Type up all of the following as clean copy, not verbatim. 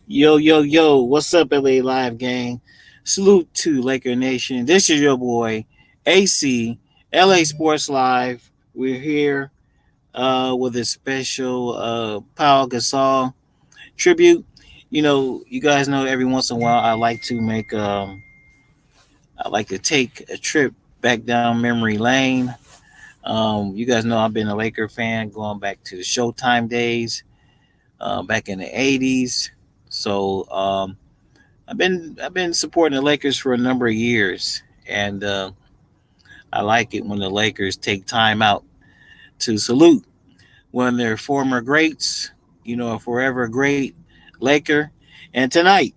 Yo, yo, yo, what's up, LA Live gang? Salute to Laker Nation. This is your boy, AC, LA Sports Live. We're here with a special Pau Gasol tribute. You guys know every once in a while I like to take a trip back down memory lane. You guys know I've been a Laker fan going back to the Showtime days, back in the '80s. So I've been supporting the Lakers for a number of years, and I like it when the Lakers take time out to salute one of their former greats, a forever great Laker. And tonight,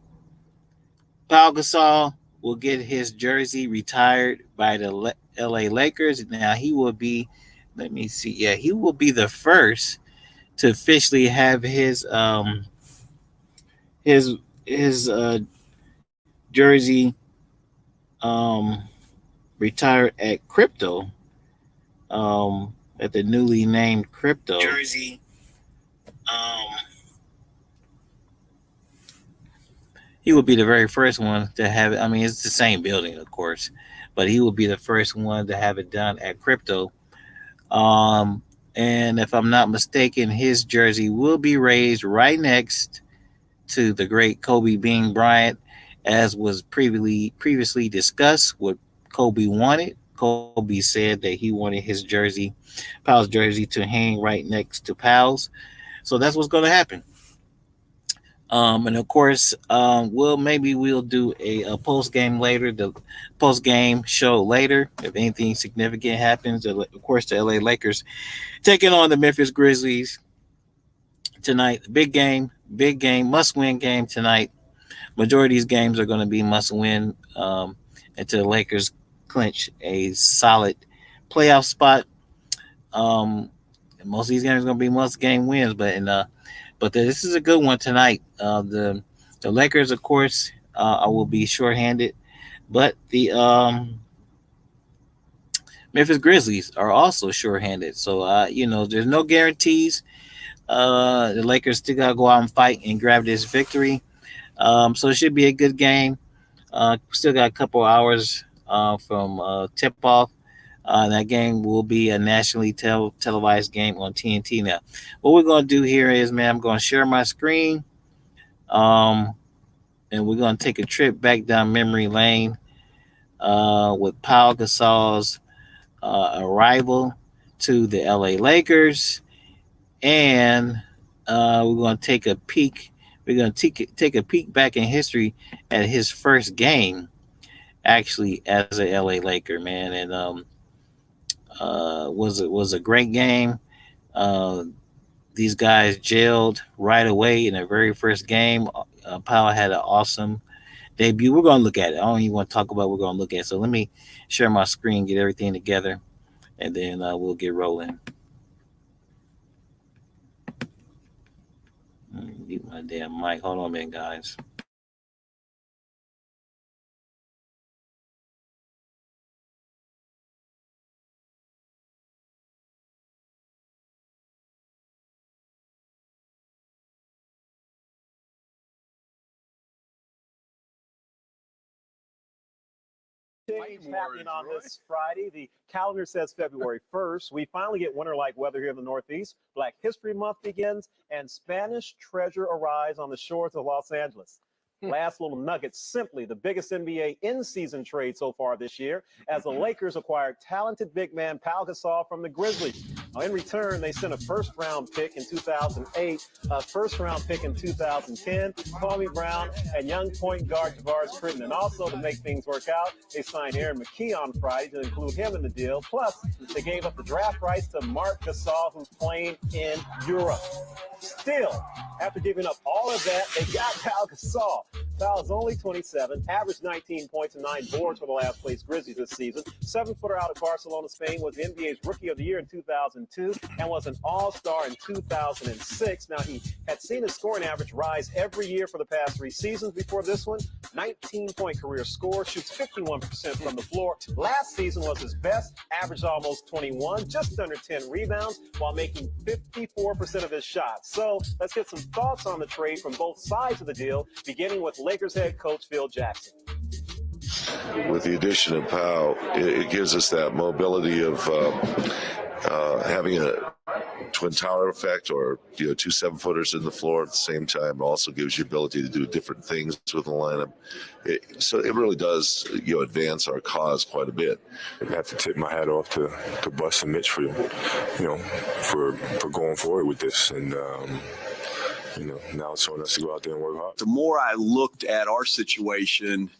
Pau Gasol will get his jersey retired by the LA Lakers. Now he will be, let me see, yeah, he will be the first to officially have his his jersey um, retired at crypto, at the newly named crypto. Jersey. Um, he will be the very first one to have it. I mean, it's the same building, of course, but he will be the first one to have it done at crypto. Um, and if I'm not mistaken, his jersey will be raised right next to the great Kobe Bean Bryant, as was previously discussed. What Kobe wanted. Kobe said that he wanted his jersey, Powell's jersey, to hang right next to Powell's. So that's what's going to happen. And of course, we'll do a post game later, the post game show later. If anything significant happens, of course, the LA Lakers taking on the Memphis Grizzlies tonight. Big game, must win game tonight. Majority of these games are going to be must win, until the Lakers clinch a solid playoff spot. Most of these games are going to be must game wins, but this is a good one tonight. The Lakers, of course, will be shorthanded, but the Memphis Grizzlies are also shorthanded. So there's no guarantees. The Lakers still got to go out and fight and grab this victory. So it should be a good game. Still got a couple hours from tip off. That game will be a nationally televised game on TNT. Now, what we're going to do here is, man, I'm going to share my screen, um, and we're going to take a trip back down memory lane with Pau Gasol's arrival to the LA Lakers, and we're going to take a peek. We're going to take a peek back in history at his first game, actually, as a LA Laker, man, and was a great game. Uh, these guys gelled right away in their very first game. Powell had an awesome debut. We're going to look at it. I don't even want to talk about what we're going to look at. So let me share my screen, get everything together, and then we'll get rolling. Mute my damn mic. Hold on a minute, guys. Change happening on this Friday. The calendar says February 1st. We finally get winter-like weather here in the Northeast. Black History Month begins, and Spanish treasure arrives on the shores of Los Angeles. Last little nugget, simply the biggest NBA in-season trade so far this year, as the Lakers acquired talented big man Pau Gasol from the Grizzlies. Now, in return, they sent a first-round pick in 2008, a first-round pick in 2010, Kwame Brown, and young point guard Tavares Critton. And also, to make things work out, they signed Aaron McKee on Friday to include him in the deal. Plus, they gave up the draft rights to Marc Gasol, who's playing in Europe. Still, after giving up all of that, they got Pau Gasol. Pau is only 27, averaged 19 points and 9 boards for the last place Grizzlies this season. 7-footer out of Barcelona, Spain, was the NBA's Rookie of the Year in 2002 and was an All-Star in 2006. Now, he had seen his scoring average rise every year for the past 3 seasons before this one. 19-point career score, shoots 51% from the floor. Last season was his best, averaged almost 21, just under 10 rebounds, while making 54% of his shots. So let's get some thoughts on the trade from both sides of the deal, beginning with Lakers head coach Phil Jackson. With the addition of Pau, it gives us that mobility of having a twin tower effect, or 2 7-footers in the floor at the same time. It also gives you ability to do different things with the lineup. So it really does advance our cause quite a bit. I have to tip my hat off to Bus and Mitch for for going forward with this, and now it's on us to go out there and work hard. The more I looked at our situation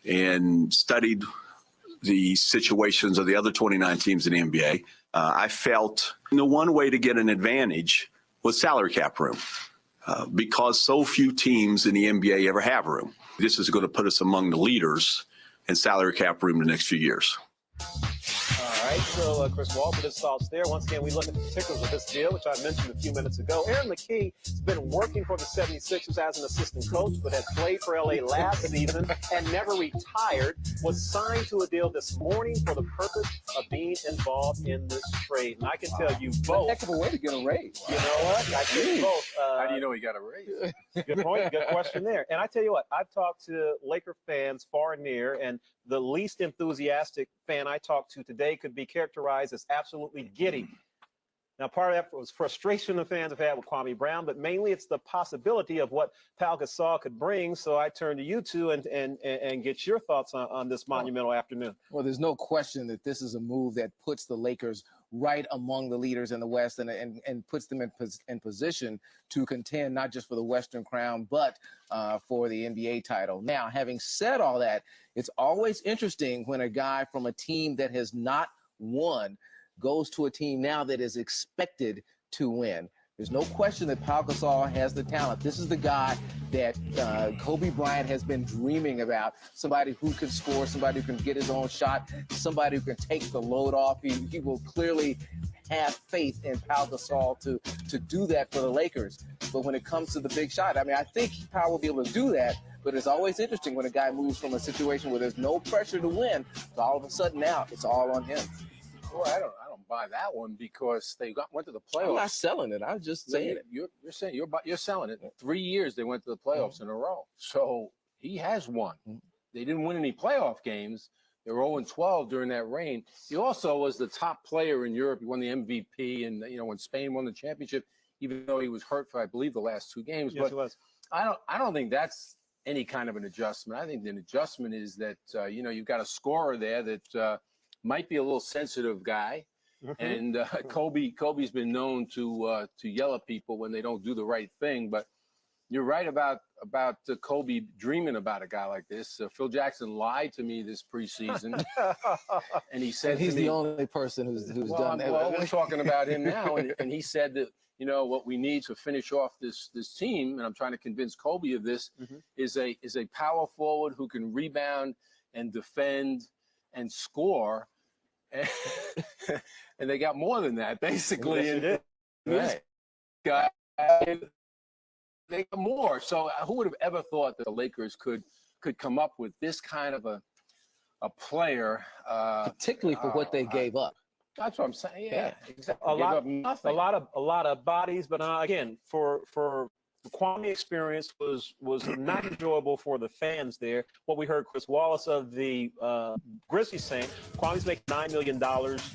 and studied the situations of the other 29 teams in the NBA, I felt the one way to get an advantage was salary cap room, because so few teams in the NBA ever have room. This is going to put us among the leaders in salary cap room the next few years. All right, so Chris Walton, his thoughts there. Once again, we look at the particulars of this deal, which I mentioned a few minutes ago. Aaron McKee has been working for the 76ers as an assistant coach, but had played for LA last season and never retired, was signed to a deal this morning for the purpose of being involved in this trade. And I can tell you both. Heck of a way to get a raise. You know what? I think both. How do you know he got a raise? Good point. Good question there. And I tell you what, I've talked to Laker fans far and near, and the least enthusiastic fan I talked to today could be characterized as absolutely giddy. Now, part of that was frustration the fans have had with Kwame Brown, but mainly it's the possibility of what Pau Gasol could bring. So I turn to you two and get your thoughts on this monumental afternoon. Well, there's no question that this is a move that puts the Lakers right among the leaders in the West and puts them in position to contend not just for the Western crown, but for the NBA title. Now, having said all that, it's always interesting when a guy from a team that has not won goes to a team now that is expected to win. There's no question that Pau Gasol has the talent. This is the guy that Kobe Bryant has been dreaming about, somebody who can score, somebody who can get his own shot, somebody who can take the load off. He will clearly have faith in Pau Gasol to do that for the Lakers. But when it comes to the big shot, I mean, I think Pau will be able to do that, but it's always interesting when a guy moves from a situation where there's no pressure to win to all of a sudden now it's all on him. Well, I don't buy that one, because they went to the playoffs. I'm not selling it. I was just saying it. You're saying you're selling it. 3 years they went to the playoffs in a row. So he has won. They didn't win any playoff games. They were 0-12 during that reign. He also was the top player in Europe. He won the MVP, and when Spain won the championship, even though he was hurt for, I believe, the last 2 games. Yes, but he was. I don't think that's any kind of an adjustment. I think the adjustment is that you've got a scorer there that might be a little sensitive guy. And Kobe's been known to yell at people when they don't do the right thing. But you're right about Kobe dreaming about a guy like this. Phil Jackson lied to me this preseason, and he said he's the only person who's done that. Well, we're talking about him now, and he said that what we need to finish off this team, and I'm trying to convince Kobe of this, is a power forward who can rebound and defend and score. And they got more than that, basically. Yes, this guy, they got more. So who would have ever thought that the Lakers could come up with this kind of a player, particularly for what they gave up? That's what I'm saying. Yeah, exactly. A lot of bodies, but again, for the Kwame experience was not enjoyable for the fans there. What we heard Chris Wallace of the Grizzlies saying, Kwame's making $9 million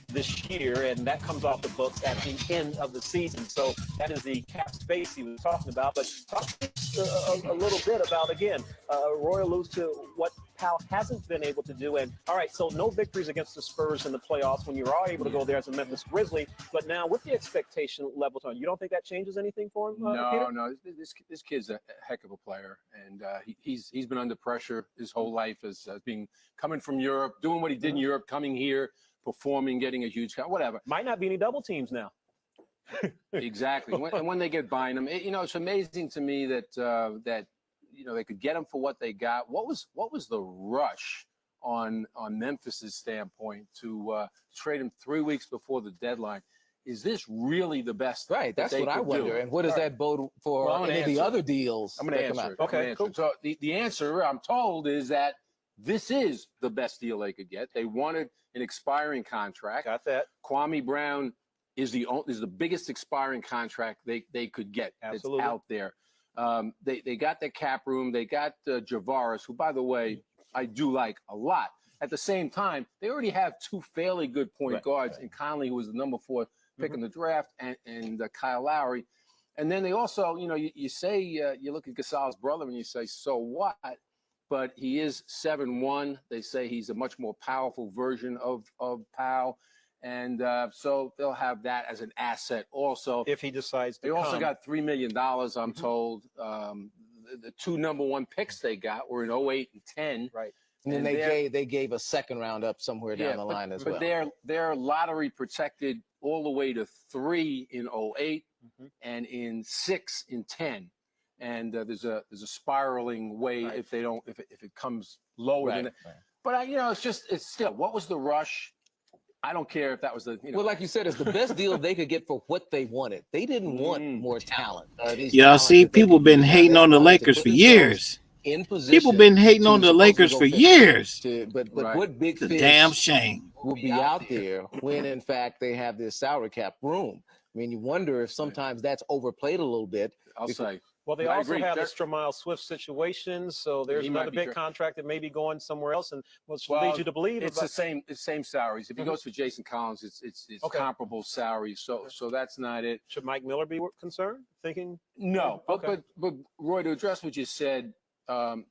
this year, and that comes off the books at the end of the season. So that is the cap space he was talking about. But talk a little bit about, again, Roy alludes to what Pau hasn't been able to do. And all right, so no victories against the Spurs in the playoffs when you are able to go there as a Memphis Grizzly. But now with the expectation levels on, you don't think that changes anything for him? Peter? No. This kid's a heck of a player, and he's been under pressure his whole life as being coming from Europe, doing what he did in Europe, coming here, performing, getting a huge whatever. Might not be any double teams now. Exactly. When they get buying him, it's amazing to me that they could get him for what they got. What was the rush on Memphis's standpoint to trade him 3 weeks before the deadline? Is this really the best? Right, that's what I wonder. And what does that bode for any of the other deals? I'm going to answer it. Okay, cool. So the answer, I'm told, is that this is the best deal they could get. They wanted an expiring contract. Got that. Kwame Brown is the biggest expiring contract they could get. Absolutely. That's out there. They got their cap room. They got Javaris, who, by the way, I do like a lot. At the same time, they already have two fairly good point guards in Conley, who was the number 4 pick in the draft, and Kyle Lowry. And then they also, you say you look at Gasol's brother and you say, so what? But he is 7'1". They say he's a much more powerful version of Pau. And so they'll have that as an asset also. If he decides to They also got $3 million, I'm told. The 2 number 1 picks they got were in 08 and 10. Right. And then they gave a second round up somewhere down the line as well. But they're lottery protected all the way to 3 in 08 and in 6 in 10. And there's a spiraling way if it comes lower than it. But it's still, what was the rush? I don't care if that was the. Well, like you said, it's the best deal they could get for what they wanted. They didn't want more talent. Y'all see, people been hating on the Lakers for years. In position. People been hating on the Lakers for years. But what big It's a fish damn shame will be out there when, in fact, they have this salary cap room? I mean, you wonder if sometimes that's overplayed a little bit. I'll say. Well, they also have the Stromile Swift situation, so there's another big contract that may be going somewhere else, and which leads you to believe it's the same salaries. If he goes for Jason Collins, it's comparable salaries. So that's not it. Should Mike Miller be concerned? Thinking no, but Roy, to address what you said,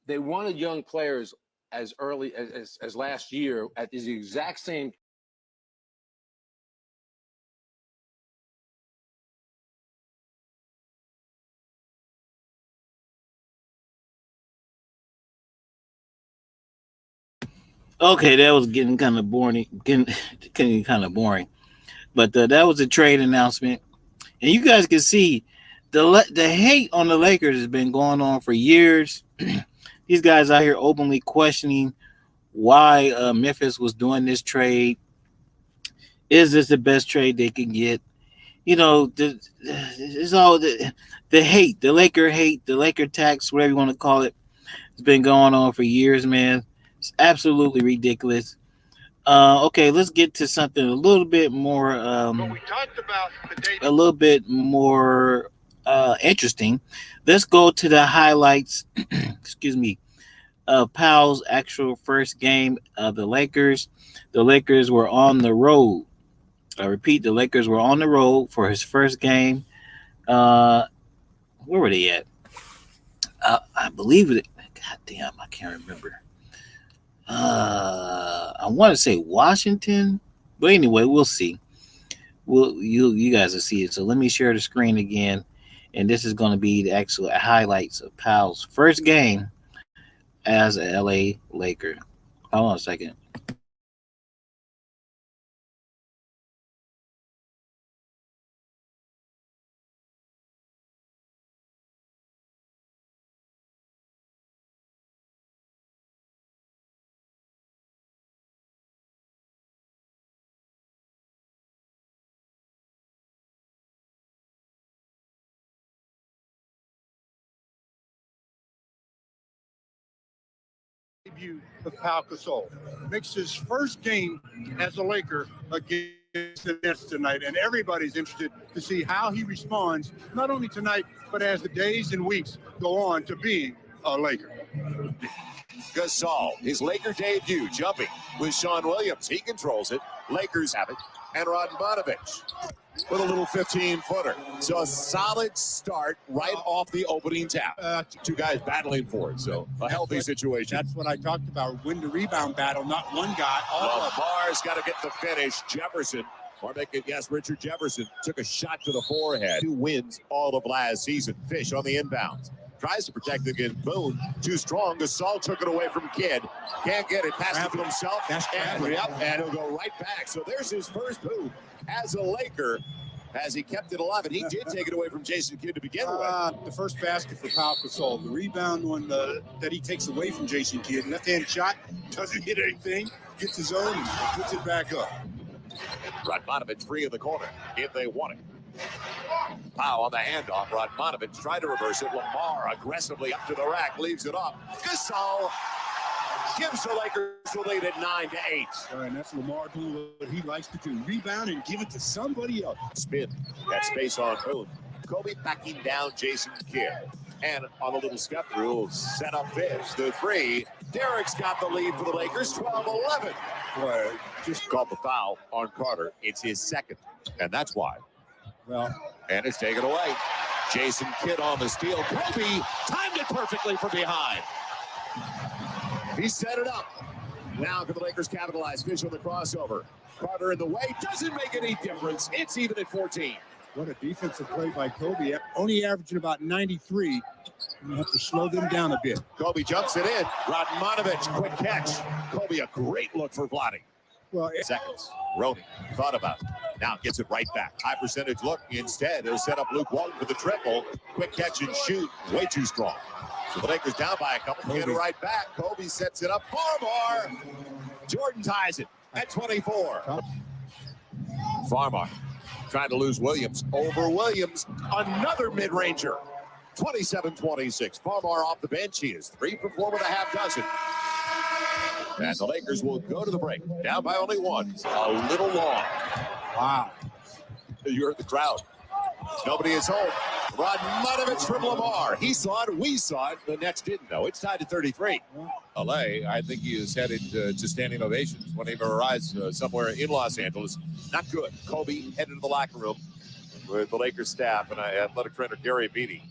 they wanted young players as early as last year at the exact same. Okay, that was getting kind of boring. Getting kind of boring, but that was a trade announcement, and you guys can see the hate on the Lakers has been going on for years. These guys out here openly questioning why Memphis was doing this trade. Is this the best trade they can get? It's all the hate, the Laker tax, whatever you want to call it. It's been going on for years, man. It's absolutely ridiculous. Okay, let's get to something a little bit more interesting. Let's go to the highlights excuse me, of Pau's actual first game of the Lakers. The Lakers were on the road. I repeat, the Lakers were on the road for his first game. Where were they at? I believe it. God damn, I can't remember. I want to say Washington, but anyway, we'll see. You guys will see it. So let me share the screen again, and this is going to be the actual highlights of Pau's first game as a LA Laker. Hold on a second. Debut of Pau Gasol makes his first game as a Laker against the Nets tonight, and everybody's interested to see how he responds, not only tonight, but as the days and weeks go on to being a Laker. Gasol, his Laker debut, jumping with Sean Williams. He controls it. Lakers have it. And Radmanovich with a little 15-footer. So a solid start right off the opening tap. Two guys battling for it, so a healthy situation. That's what I talked about. Win the rebound battle, not one guy. All Lamar's got to get the finish. Jefferson, or make it, yes, Richard Jefferson took a shot to the forehead. 2 wins all of last season. Fish on the inbounds. Tries to protect against Boone. Too strong. Gasol took it away from Kidd. Can't get it. Passes to himself. And he'll go right back. So there's his first boot as a Laker. Has he kept it alive? And he did take it away from Jason Kidd to begin with. The first basket for Pau Gasol. The rebound one that he takes away from Jason Kidd. Left-hand shot, doesn't hit anything, gets his own and puts it back up. Radmanovic free in the corner if they want it. Pau on the handoff. Radmanovic tried to reverse it. Lamar aggressively up to the rack, leaves it up. Gasol gives the Lakers the lead at 9-8. And that's Lamar doing what he likes to do. Rebound and give it to somebody else. Spin that space on Boone. Kobe backing down Jason Kidd. And on a little step through, set up Fish. The three. Derek's got the lead for the Lakers, 12-11. Boy, Just called the foul on Carter. It's his second. And that's why. well, And it's taken away. Jason Kidd on the steal. Kobe timed it perfectly from behind. He set it up. Now can the Lakers capitalize? Fish on the crossover. Carter in the way. Doesn't make any difference. It's even at 14. what a defensive play by Kobe. Only averaging about 93. You have to slow them down a bit. Kobe jumps it in. Radmanovic, quick catch. Kobe, a great look for Vlade. Well, Seconds. Roney thought about it. Now gets it right back. High percentage look. Instead, he'll set up Luke Walton for the triple. Quick catch and shoot. Way too strong. So the Lakers down by a couple. Get it right back. Kobe sets it up. Farmar. Jordan ties it at 24. Farmar trying to lose Williams. Over Williams. Another mid-ranger. 27-26. Farmar off the bench. He is 3 for 4 with a half dozen. And the Lakers will go to the break. Down by only one. A little long. wow. You heard the crowd. Nobody is home. Radmanovic from Lamar. He saw it. We saw it. The Nets didn't, though. It's tied to 33. LA, I think he is headed to standing ovations when he arrives somewhere in Los Angeles. Not good. Kobe headed to the locker room with the Lakers staff and athletic trainer Gary Beatty.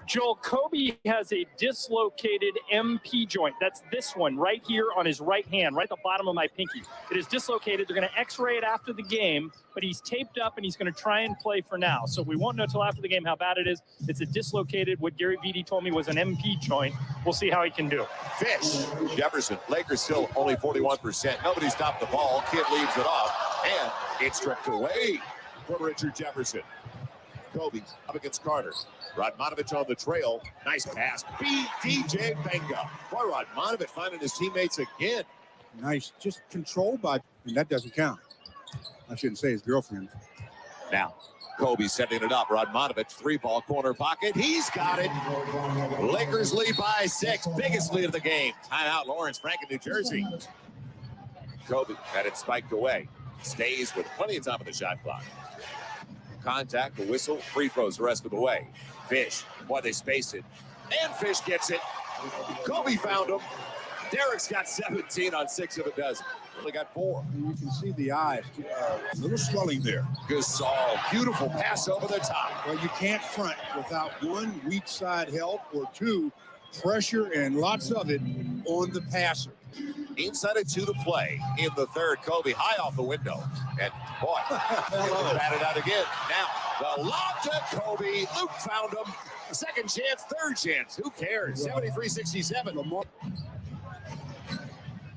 Joel, Kobe has a dislocated MP joint. That's this one right here on his right hand, right at the bottom of my pinky. It is dislocated. They're going to x-ray it after the game, but he's taped up and he's going to try and play for now. So we won't know until after the game how bad it is. It's a dislocated, what Gary Beatty told me was an MP joint. We'll see how he can do. Fish. Jefferson. Lakers still only 41%. Nobody stopped the ball. Kid leaves it off, and it's stripped away from Richard Jefferson. Kobe up against Carter. Radmanovic on the trail. Nice pass. Beat DJ Benga. Boy, Radmanovic finding his teammates again. Nice. Just controlled by, and that doesn't count. I shouldn't say his girlfriend. Now, Kobe setting it up. Radmanovic, 3-ball corner pocket. He's got it. Lakers lead by 6. Biggest lead of the game. Timeout, Lawrence Frank in New Jersey. Kobe had it spiked away. Stays with plenty of time on the shot clock. Contact, the whistle, free throws the rest of the way. Fish, boy, they spaced it. And Fish gets it. Kobe found him. Derek's got 17 on 6 of a dozen. Only got 4. And you can see the eyes, a little swelling there. Gasol, beautiful pass over the top. Well, you can't front without 1, weak side help, or 2, pressure and lots of it on the passer. Inside of 2 to play in the third. Kobe high off the window. And boy, batted out again. Now, the lob to Kobe. Luke found him. Second chance, third chance. Who cares? 73-67.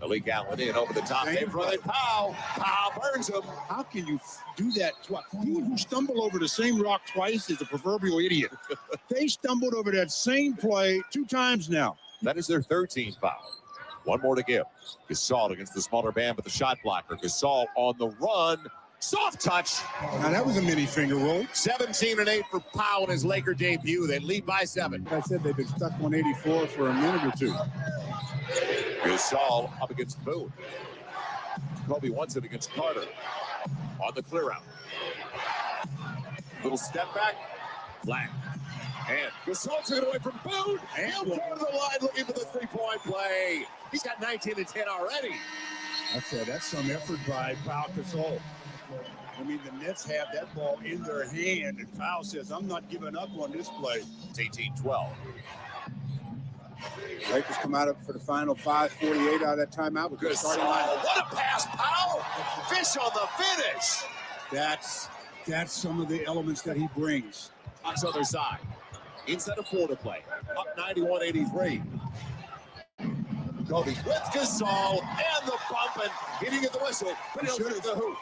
Malik Allen in over the top. They run Pau. Pau burns him. How can you do that twice? People who stumble over the same rock twice is a proverbial idiot. They stumbled over that same play 2 times now. That is their 13th foul. 1 more to give. Gasol against the smaller man with the shot blocker. Gasol on the run. Soft touch. Now that was a mini finger roll. 17-8 for Pau in his Laker debut. They lead by 7. Like I said, they've been stuck on 84 for a minute or 2. Gasol up against Boone. Kobe wants it against Carter. On the clear out. Little step back. Flag. And Gasol took it away from Boone. And he'll go to the line looking for the 3-point play. He's got 19 and 10 already. That's some effort by Pau Gasol. I mean, the Nets have that ball in their hand, and Pau says, I'm not giving up on this play. It's 18-12. Lakers come out for the final 5:48 out of that timeout. With Gasol, what a pass, Pau! Fish on the finish. That's some of the elements that he brings. On the other side. Inside of 4 to play. Up 91-83. Kobe with Gasol and the bump and hitting at the whistle, but he'll shoot the hoop.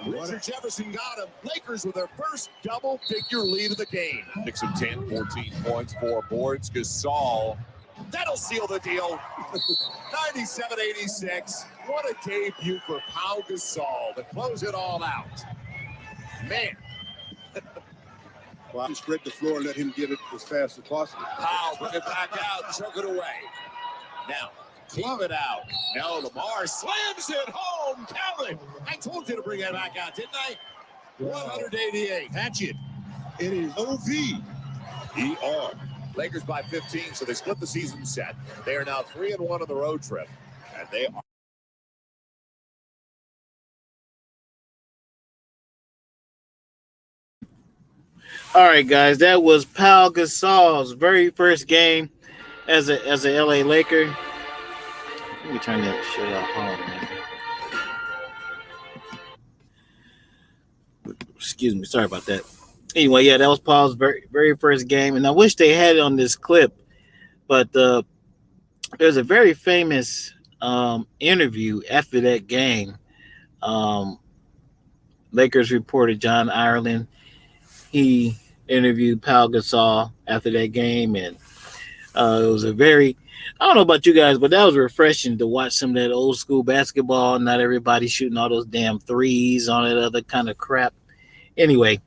Richard Jefferson got him. Lakers with their first double-figure lead of the game. 6 of 10, 14 points, 4 boards. Gasol, that'll seal the deal. 97-86. What a debut for Pau Gasol to close it all out. Man. Well, spread the floor and let him get it as fast as possible. Powell bring it back out, choke it away. Now, keep it out. No, Lamar slams it home. Count it. I told you to bring that back out, didn't I? 188. Hatchet. It is OVER. Lakers by 15, so they split the season set. They are now 3-1 on the road trip, and they are. All right, guys, that was Pau Gasol's very first game as a LA Laker. Let me turn that shit off. Hold on, man. Excuse me, sorry about that. Anyway, yeah, that was Paul's very first game, and I wish they had it on this clip, but there's a very famous interview after that game. Lakers reporter John Ireland, he interviewed Pau Gasol after that game, and it was a very, I don't know about you guys, but that was refreshing to watch some of that old school basketball. Not everybody shooting all those damn threes on that other kind of crap. Anyway,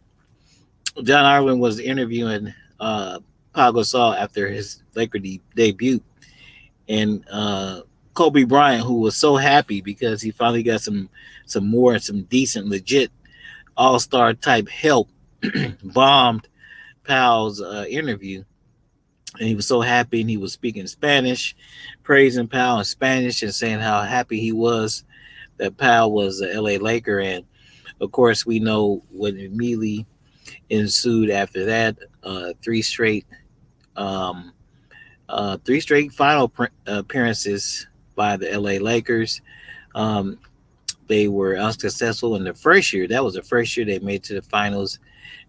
John Ireland was interviewing Pau Gasol after his Laker debut, and Kobe Bryant, who was so happy because he finally got some decent, legit all-star type help, bombed Pau's interview, and he was so happy, and he was speaking Spanish, praising Pau in Spanish and saying how happy he was that Pau was a LA Laker. And of course, we know what immediately ensued after that: three straight final appearances by the LA Lakers. They were unsuccessful in the first year. That was the first year they made to the finals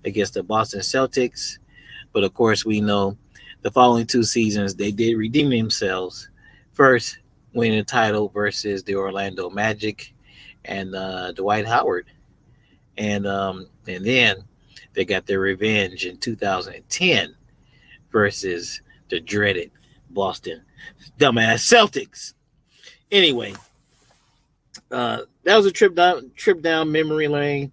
against the Boston Celtics. But of course, we know the following 2 seasons they did redeem themselves. First, winning the title versus the Orlando Magic and Dwight Howard, and then they got their revenge in 2010 versus the dreaded Boston dumbass Celtics. Anyway, that was a trip down memory lane.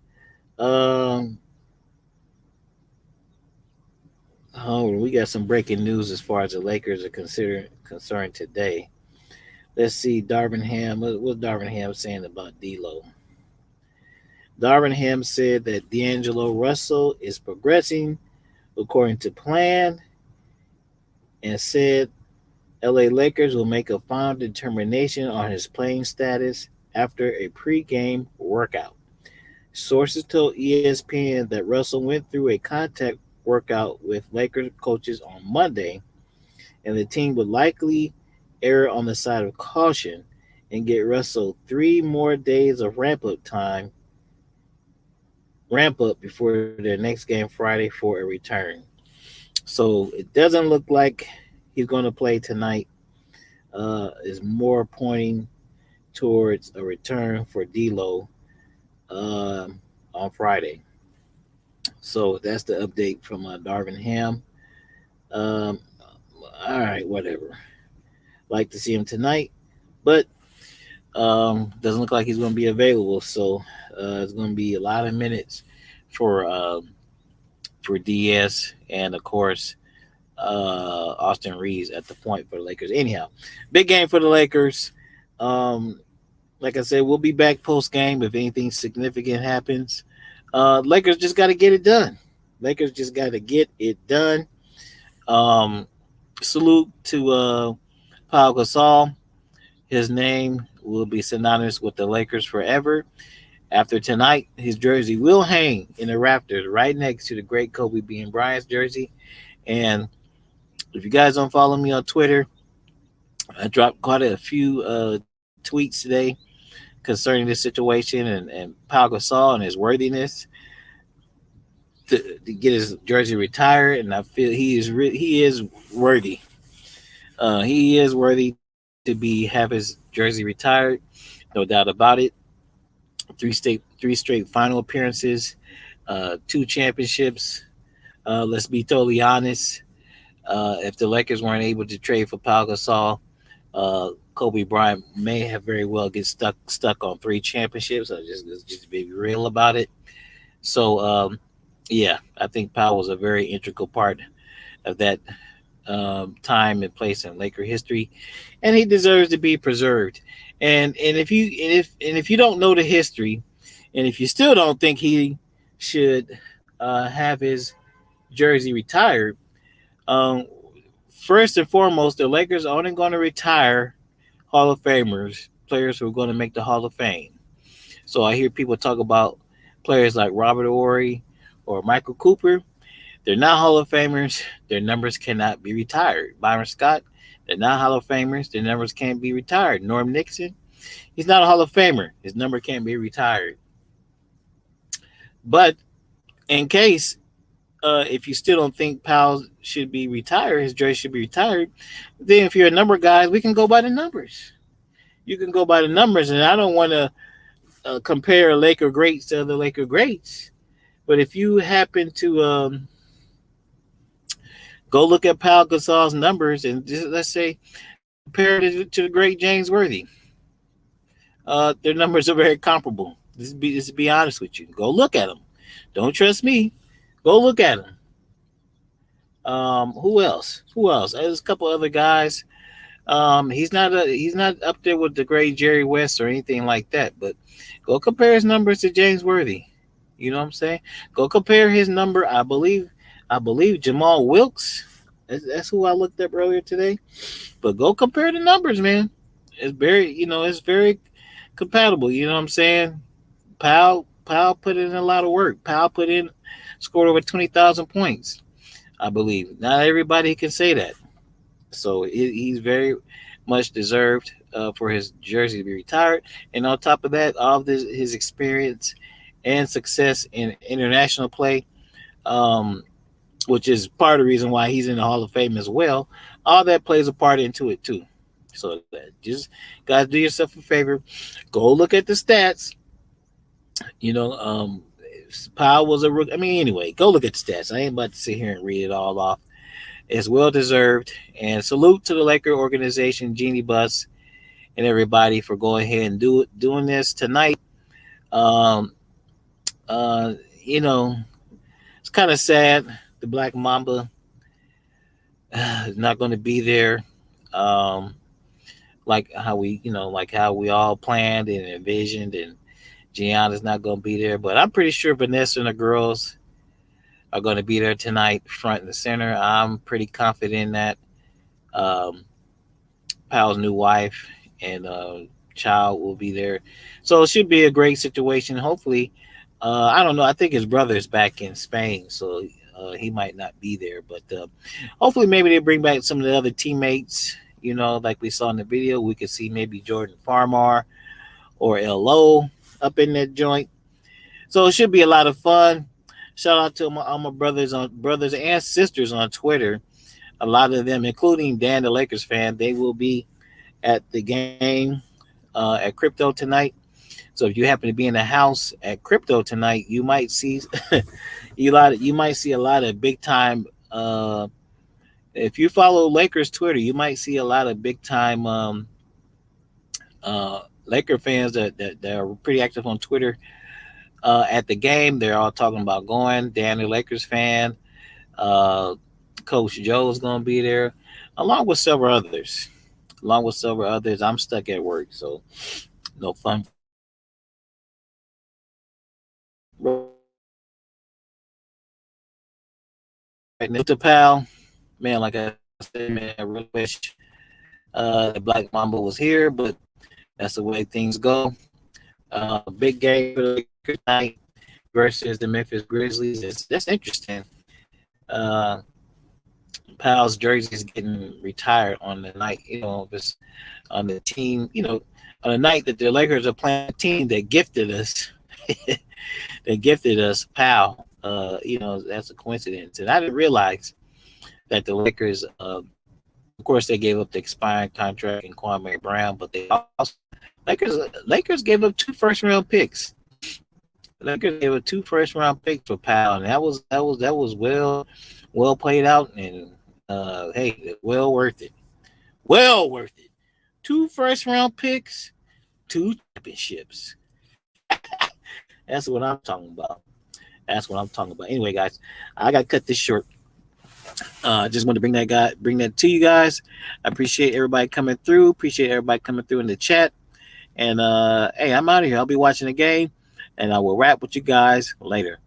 We got some breaking news as far as the Lakers are concerned today. Let's see, Darvin Ham. What's Darvin Ham saying about D'Lo? Darvin Ham said that D'Angelo Russell is progressing according to plan, and said LA Lakers will make a final determination on his playing status after a pre-game workout. Sources told ESPN that Russell went through a contact workout with Lakers coaches on Monday, and the team would likely err on the side of caution and get Russell 3 more days of ramp up before their next game Friday for a return. So it doesn't look like he's going to play tonight. Is more pointing towards a return for D'Lo on Friday. So that's the update from Darvin Ham. All right, whatever. Like to see him tonight, but doesn't look like he's going to be available. So it's going to be a lot of minutes for DS, and of course Austin Reeves at the point for the Lakers. Anyhow, big game for the Lakers. Like I said, we'll be back post game if anything significant happens. Lakers just got to get it done. Salute to Pau Gasol. His name will be synonymous with the Lakers forever. After tonight, his jersey will hang in the rafters right next to the great Kobe Bean Bryant's jersey. And if you guys don't follow me on Twitter, I dropped quite a few tweets today concerning this situation and Pau Gasol and his worthiness to get his jersey retired. And I feel he is worthy. He is worthy to have his jersey retired, no doubt about it. three straight final appearances, two championships. Let's be totally honest. If the Lakers weren't able to trade for Pau Gasol, Kobe Bryant may have very well get stuck on three championships. So just be real about it. So yeah, I think Pau was a very integral part of that time and place in Laker history, and he deserves to be preserved. And if you don't know the history, and if you still don't think he should have his jersey retired, um, first and foremost, the Lakers are only going to retire Hall of Famers, players who are going to make the Hall of Fame. So I hear people talk about players like Robert Ory or Michael Cooper. They're not Hall of Famers. Their numbers cannot be retired. Byron Scott, they're not Hall of Famers. Their numbers can't be retired. Norm Nixon, he's not a Hall of Famer. His number can't be retired. But in case, if you still don't think Powell should be retired, his jersey should be retired, then if you're a number guy, we can go by the numbers. You can go by the numbers, and I don't want to compare Laker greats to other Laker greats. But if you happen to go look at Pau Gasol's numbers and just, let's say compare it to the great James Worthy, their numbers are very comparable. Just to be honest with you, go look at them. Don't trust me. Go look at them. Who else? Who else? There's a couple other guys. He's not up there with the great Jerry West or anything like that. But go compare his numbers to James Worthy. You know what I'm saying? Go compare his number. I believe Jamal Wilkes. That's who I looked up earlier today. But go compare the numbers, man. It's very compatible. You know what I'm saying? Powell put in a lot of work. Scored over 20,000 points, I believe. Not everybody can say that. So he's very much deserved for his jersey to be retired. And on top of that, all of his experience and success in international play, which is part of the reason why he's in the Hall of Fame as well, all that plays a part into it too. So just guys, do yourself a favor, go look at the stats. Powell was a rookie. I mean, anyway, go look at the stats. I ain't about to sit here and read it all off. It's well deserved. And salute to the Laker organization, Jeannie Buss, and everybody for going ahead and doing this tonight. Um, it's kind of sad. The Black Mamba is not going to be there. Like how we all planned and envisioned, and Gianna's not going to be there. But I'm pretty sure Vanessa and the girls are going to be there tonight, front and center. I'm pretty confident in that. Powell's new wife and child will be there. So it should be a great situation. Hopefully, I don't know. I think his brother is back in Spain, so he might not be there. But hopefully, maybe they bring back some of the other teammates. Like we saw in the video, we could see maybe Jordan Farmar or LO up in that joint. So it should be a lot of fun. Shout out to all my brothers and sisters on Twitter. A lot of them, including Dan, the Lakers fan, they will be at the game at Crypto tonight. So if you happen to be in the house at Crypto tonight, you might see a lot of big time. If you follow Lakers Twitter, you might see a lot of big time Laker fans that are pretty active on Twitter at the game. They're all talking about going. Dan, the Lakers fan, Coach Joe is going to be there, along with several others. I'm stuck at work, so no fun. Right now to Pal, man, like I said, man, I really wish the Black Mamba was here, but that's the way things go. Big game for the Lakers tonight versus the Memphis Grizzlies. That's interesting. Pal's jersey is getting retired on the night, on the team, on the night that the Lakers are playing a team that gifted us, Pal. That's a coincidence. And I didn't realize that the Lakers, of course, they gave up the expiring contract in Kwame Brown, but they also Lakers gave up 2 first-round picks Lakers gave a 2 first-round picks for Powell, and that was well played out, and hey, well worth it. Well worth it. 2 first-round picks, 2 championships. That's what I'm talking about. That's what I'm talking about. Anyway, guys, I got to cut this short. Just want to bring that to you guys. I appreciate everybody coming through. Appreciate everybody coming through in the chat. And hey, I'm out of here. I'll be watching the game, and I will wrap with you guys later.